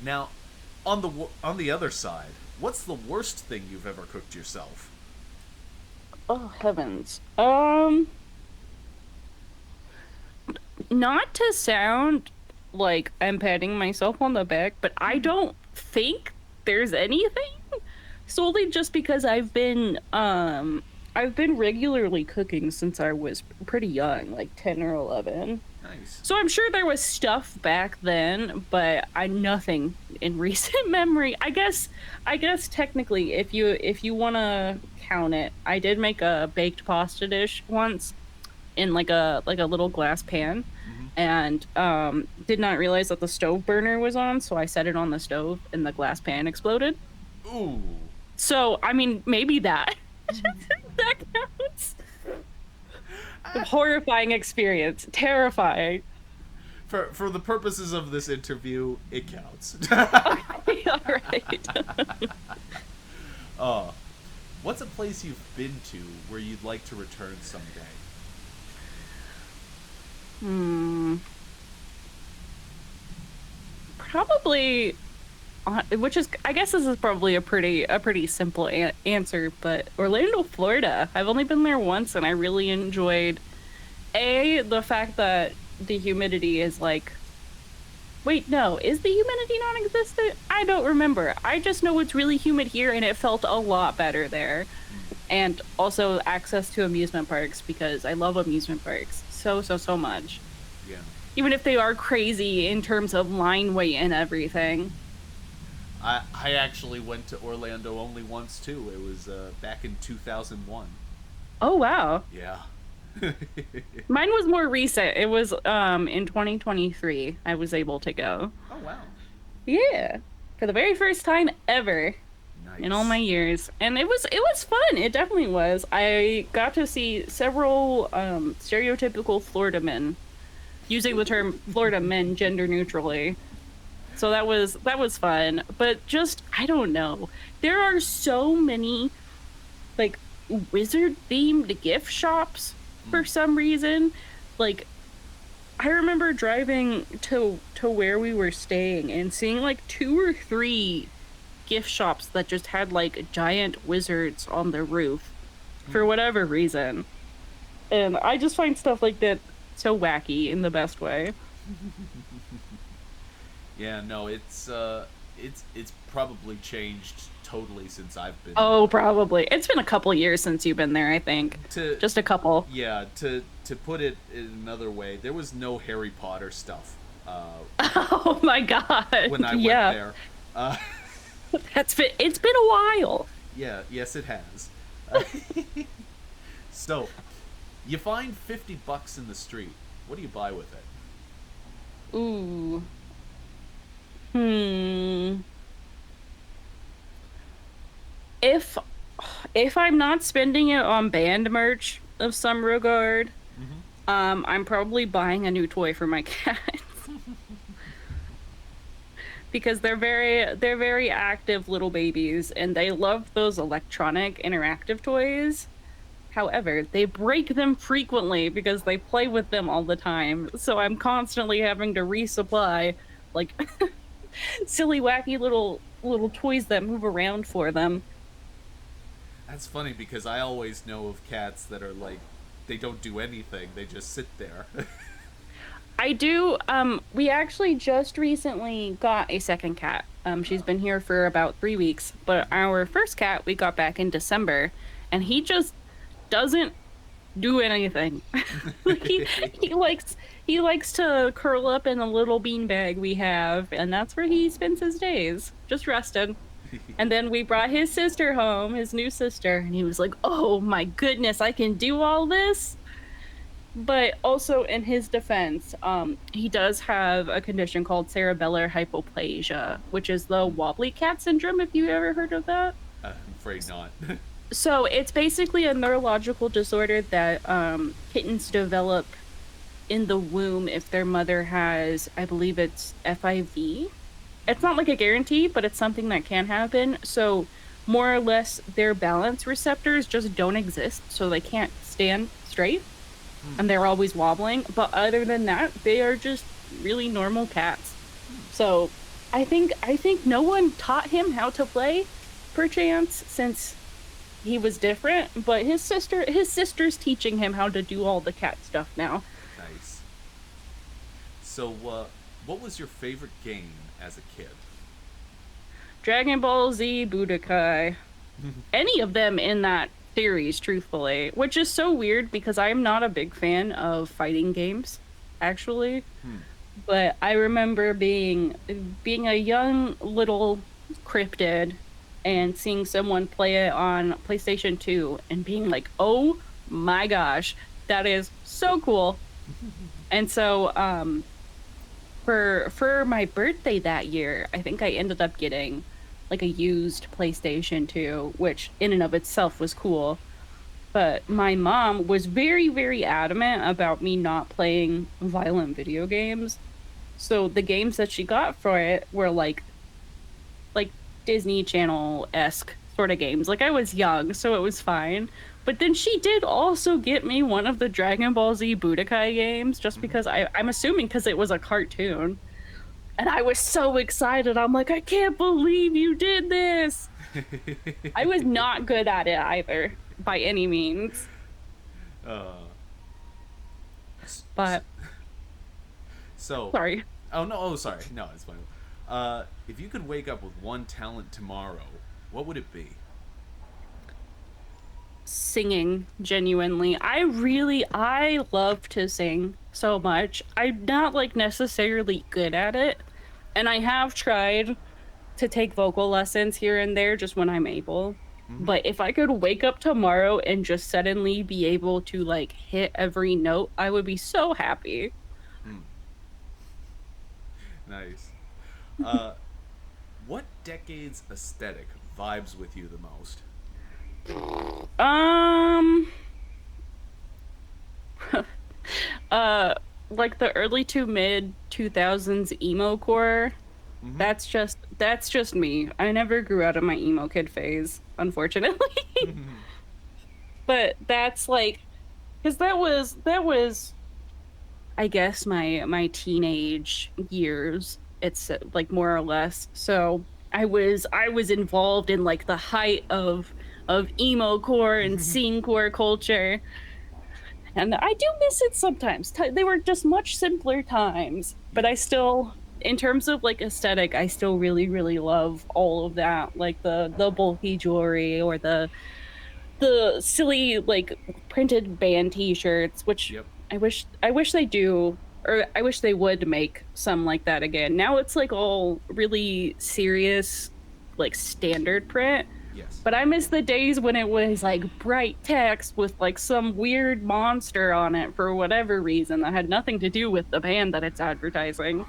Now, on the other side, what's the worst thing you've ever cooked yourself? Oh heavens. Not to sound like I'm patting myself on the back, but I don't think there's anything. Solely just because I've been regularly cooking since I was pretty young, like 10 or 11. Nice. So I'm sure there was stuff back then, but I nothing in recent memory. I guess technically if you want to count it, I did make a baked pasta dish once in like a little glass pan Mm-hmm. and did not realize that the stove burner was on, so I set it on the stove and the glass pan exploded. Ooh. So, I mean, maybe that that counts. Horrifying experience, terrifying. For the purposes of this interview, it counts. Okay, all right. uh, what's a place you've been to where you'd like to return someday? Hmm. Probably, which is, I guess this is probably a pretty simple answer, but Orlando, Florida. I've only been there once, and I really enjoyed the fact that the humidity is like. Wait, no, is the humidity non-existent? I don't remember. I just know it's really humid here, and it felt a lot better there. And also access to amusement parks because I love amusement parks so so so much. Yeah. Even if they are crazy in terms of line weight and everything. I actually went to Orlando only once too. It was back in 2001. Oh wow. Yeah. Mine was more recent. It was in 2023 I was able to go. Oh wow. Yeah. For the very first time ever in all my Nice. years. And it was fun. It definitely was. I got to see several stereotypical Florida men using the term Florida men gender neutrally. So that was fun. But just I don't know. There are so many like wizard themed gift shops Mm. for some reason. Like I remember driving to where we were staying and seeing like two or three gift shops that just had like giant wizards on the roof for whatever reason. And I just find stuff like that so wacky in the best way. Yeah, no, it's probably changed totally since I've been Oh, there. probably. It's been a couple years since you've been there, I think. To Just a couple. Yeah, to put it in another way, there was no Harry Potter stuff Oh my God. when I went Yeah. there. Uh, It's been a while. yeah, yes, it has. Uh, so, you find $50 in the street. What do you buy with it? Ooh. Hmm. If if I'm not spending it on band merch of some regard, Mm-hmm. I'm probably buying a new toy for my cat because they're very active little babies and they love those electronic interactive toys. However, they break them frequently because they play with them all the time. So I'm constantly having to resupply like silly wacky little toys that move around for them. That's funny because I always know of cats that are like, they don't do anything, they just sit there. I do. We actually just recently got a second cat. She's been here for about 3 weeks, but our first cat we got back in December, and he just doesn't do anything. Like he likes he likes to curl up in a little beanbag we have, and that's where he spends his days, just rested. And then we brought his sister home, his new sister, and he was like, "Oh my goodness, I can do all this." But also in his defense, he does have a condition called cerebellar hypoplasia, which is the wobbly cat syndrome, if you ever heard of that. I'm afraid not. So it's basically a neurological disorder that kittens develop in the womb if their mother has, I believe it's FIV. It's not like a guarantee, but it's something that can happen. So more or less their balance receptors just don't exist, so they can't stand straight and they're always wobbling. But other than that, they are just really normal cats. So I think no one taught him how to play, perchance, since he was different, but his sister's teaching him how to do all the cat stuff now. Nice. So, what was your favorite game as a kid? Dragon Ball Z, Budokai, any of them in that series, truthfully, which is so weird because I'm not a big fan of fighting games, actually. Hmm. But I remember being a young little cryptid and seeing someone play it on PlayStation 2 and being like, "Oh my gosh, that is so cool." And so for my birthday that year, I think I ended up getting like a used PlayStation 2, which in and of itself was cool. But my mom was very, very adamant about me not playing violent video games. So the games that she got for it were like Disney Channel-esque sort of games. Like I was young, so it was fine. But then she did also get me one of the Dragon Ball Z Budokai games just because I'm assuming because it was a cartoon. And I was so excited. I'm like, I can't believe you did this. I was not good at it either, by any means. uh, s- s- But so, sorry. oh no, oh sorry, no, it's fine. If you could wake up with one talent tomorrow, what would it be? Singing, genuinely. I love to sing so much. I'm not like necessarily good at it, and I have tried to take vocal lessons here and there just when I'm able. Mm-hmm. But if I could wake up tomorrow and just suddenly be able to like hit every note, I would be so happy. Hmm. Nice. Uh, what decade's aesthetic vibes with you the most? Um uh like the early to mid 2000s emo core. Mm-hmm. That's just me. I never grew out of my emo kid phase, unfortunately. But that's like because that was I guess my teenage years. It's like more or less. So I was involved in like the height of emo core and scene core culture, and I do miss it sometimes. They were just much simpler times, but I Yes. still, in terms of like aesthetic, I still really really love all of that, like the bulky jewelry or the silly like printed band t-shirts, which Yep. I wish they do, or I wish they would make some like that again. Now it's like all really serious like standard print, Yes. but I miss the days when it was like bright text with like some weird monster on it for whatever reason that had nothing to do with the band that it's advertising.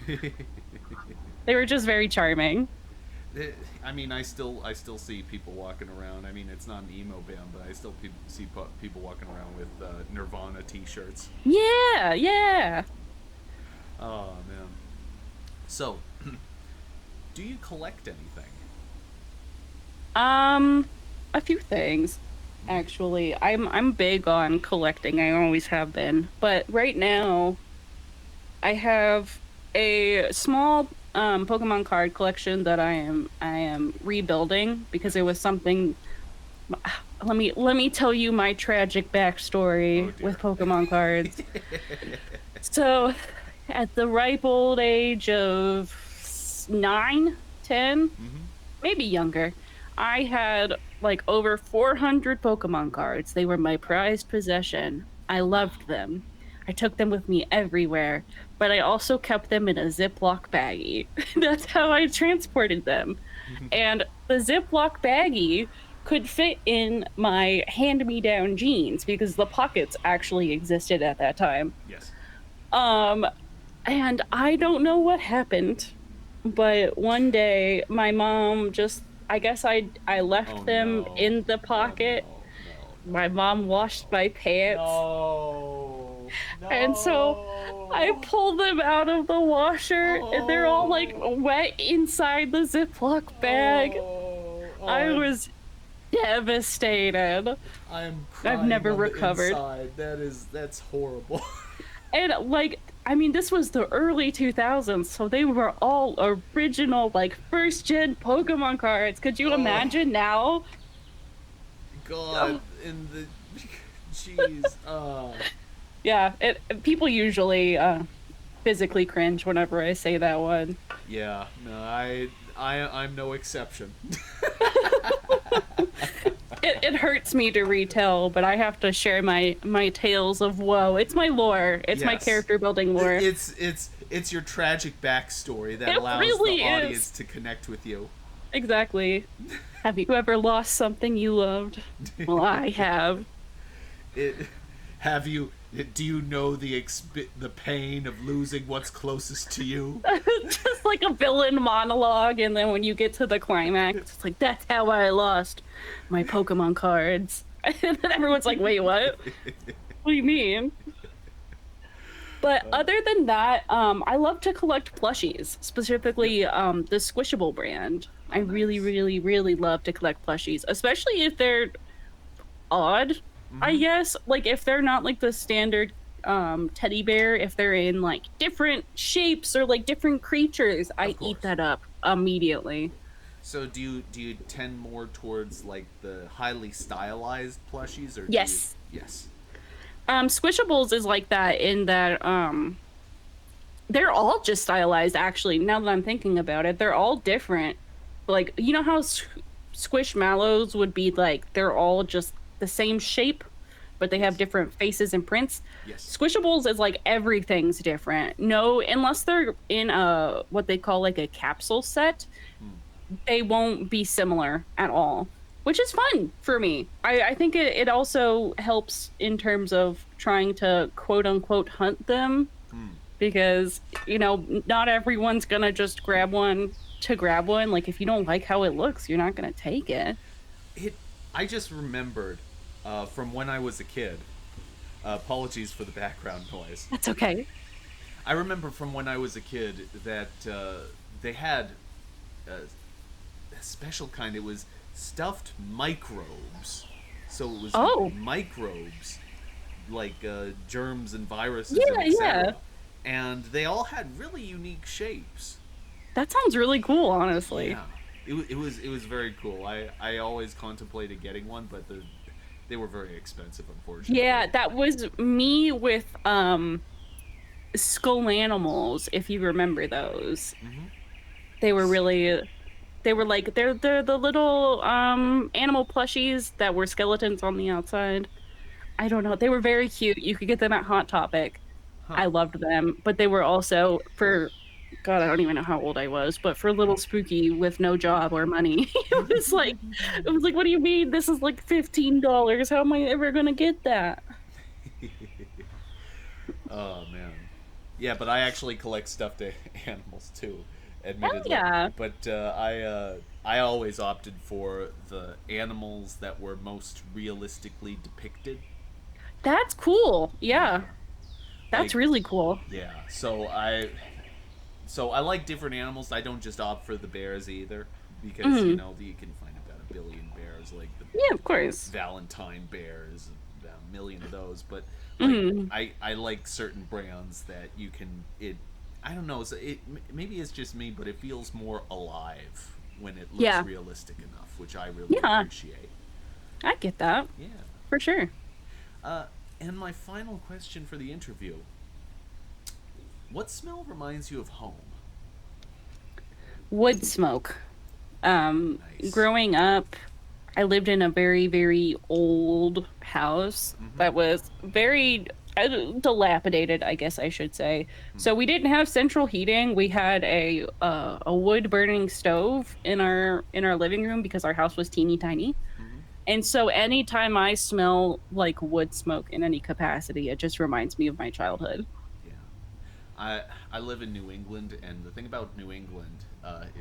They were just very charming. I mean, I still see people walking around. I mean, it's not an emo band, but I still see people walking around with Nirvana T-shirts. Yeah, yeah. Oh man. So, do you collect anything? Um, a few things actually. I'm big on collecting. I always have been. But right now, I have a small Pokemon card collection that I am rebuilding because it was something. Let me tell you my tragic Oh backstory with dear. Pokemon cards. So, at the ripe old age of 9, 10, Mm-hmm. maybe younger, I had like over 400 Pokemon cards. They were my prized possession. I loved Wow. them. I took them with me everywhere, but I also kept them in a Ziploc baggie. That's how I transported them. And the Ziploc baggie could fit in my hand-me-down jeans because the pockets actually existed at that time. Yes. Um, and I don't know what happened, but one day my mom just I guess I Oh left them no. in the Oh pocket. no. No. My mom washed my pants, No. No. and so I No. pulled them out of the washer and they're all like Oh. wet inside the Ziploc bag. Oh. Oh. I was devastated. I'm I've crying never on the recovered. inside. That's horrible. And like, I mean, this was the early 2000s, so they were all original, like first gen Pokemon cards. Could you Oh imagine now? God, Oh, in the jeez. yeah, people usually physically cringe whenever I say that one. Yeah. No, I'm no exception. It hurts me to retell, but I have to share my tales of woe. It's my lore. It's my Yes. character building lore. It's your tragic backstory that It allows the really audience is. to connect with you. Exactly. Have you ever lost something you loved? Well, I have. It have you do you know the pain of losing what's closest to you? Just like a villain monologue, and then when you get to the climax, it's like that's how I lost my Pokemon cards. And then everyone's like, "Wait, what? What do you mean?" But other than that, I love to collect plushies, Yep. specifically the Squishable brand. I Oh, really, nice. really, really love to collect plushies, especially if they're odd, I Mm-hmm. guess. Like if they're not like the standard teddy bear, if they're in like different shapes or like different creatures, I Of eat course. that up immediately. So do you tend more towards like the highly stylized plushies, or do you? Yes. Yes. Squishables is like that in that they're all just stylized actually. Now that I'm thinking about it, they're all different. Like you know how squishmallows would be like they're all just the same shape but they have Yes. different faces and prints. Yes. Squishables is like everything's different. No, unless they're in a what they call like a capsule set, Hmm. they won't be similar at all, which is fun for me. I think it also helps in terms of trying to quote unquote hunt them Hmm. because, you know, not everyone's gonna just grab one to grab one. Like, if you don't like how it looks, you're not gonna take it. It. I just remembered from when I was a kid. Apologies for the background noise. That's okay. I remember from when I was a kid that they had a, a special kind. It was stuffed microbes. So it was Oh, microbes like germs and viruses and yeah, yeah. etc. And they all had really unique shapes. That sounds really cool, honestly. Yeah, it was very cool. I always contemplated getting one, but they were very expensive, unfortunately. Yeah, that was me with skull animals, if you remember those. Mm-hmm. They were really they were like they're the little animal plushies that were skeletons on the outside. I don't know. They were very cute. You could get them at Hot Topic. Huh. I loved them, but they were also for God, I don't even know how old I was, but for little spooky with no job or money. It was like, what do you mean? This is like $15. How am I ever gonna get that? Oh man. Yeah, but I actually collect stuffed animals too, Hell admittedly. yeah. But I always opted for the animals that were most realistically depicted. That's cool. Yeah. Yeah. Like That's really cool. yeah. So I like different animals. I don't just opt for the bears either, because Mhm. you can find about a billion bears, like the Yeah, of course. Valentine bears, about a million of those. But like Mhm. I like certain brands that you can it. I don't know. Maybe it's just me, but it feels more alive when it looks Yeah. realistic enough, which I really Yeah, appreciate. I get that Yeah. for sure. Uh, and my final question for the interview: What smell reminds you of home? Wood smoke. Um, Nice. Growing up, I lived in a very, very old house Mm-hmm. that was very dilapidated, I guess I should say. So we didn't have central heating. We had a wood burning stove in our living room because our house was teeny tiny. Mm-hmm. And so anytime I smell like wood smoke in any capacity, it just reminds me of my childhood. Yeah. I live in New England, and the thing about New England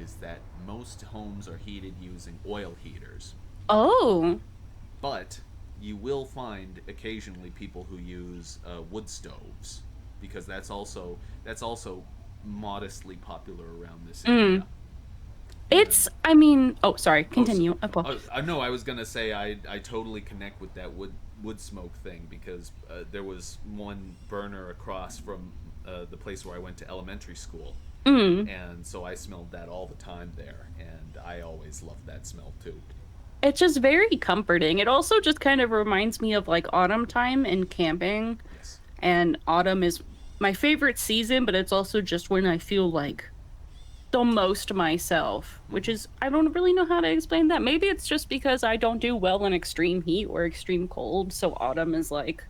is that most homes are heated using oil heaters, Oh, but you will find occasionally people who use wood stoves because that's also modestly popular around this mm. area. And I mean, oh, sorry, oh, so, continue. no, I was gonna say I totally connect with that wood smoke thing because there was one burner across from the place where I went to elementary school, Mm. and so I smelled that all the time there, and I always loved that smell too. It's just very comforting. It also just kind of reminds me of like autumn time and camping. Yes. And autumn is my favorite season, but it's also just when I feel like the most myself, which Mm-hmm. is, I don't really know how to explain that. Maybe it's just because I don't do well in extreme heat or extreme cold. So autumn is like,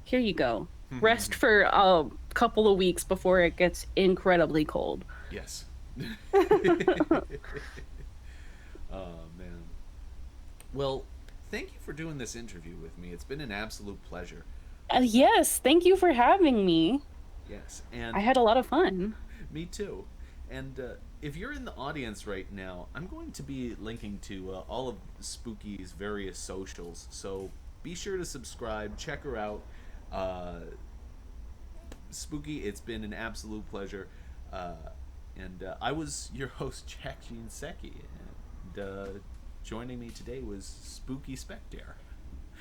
here you go. Rest for a couple of weeks before it gets incredibly cold. Yes. Oh man. Well, thank you for doing this interview with me. It's been an absolute pleasure. Yes, thank you for having me. Yes, I and had a lot of fun. me too. And if you're in the audience right now, I'm going to be linking to all of Spooky's various socials. So be sure to subscribe, check her out. Uh, Spooky, it's been an absolute pleasure. Uh, and I was your host, Jack Jinseki. And joining me today was Spooky Spectare.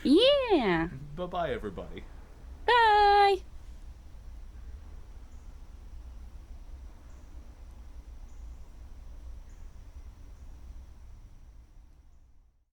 Yeah. Bye bye, everybody. Bye.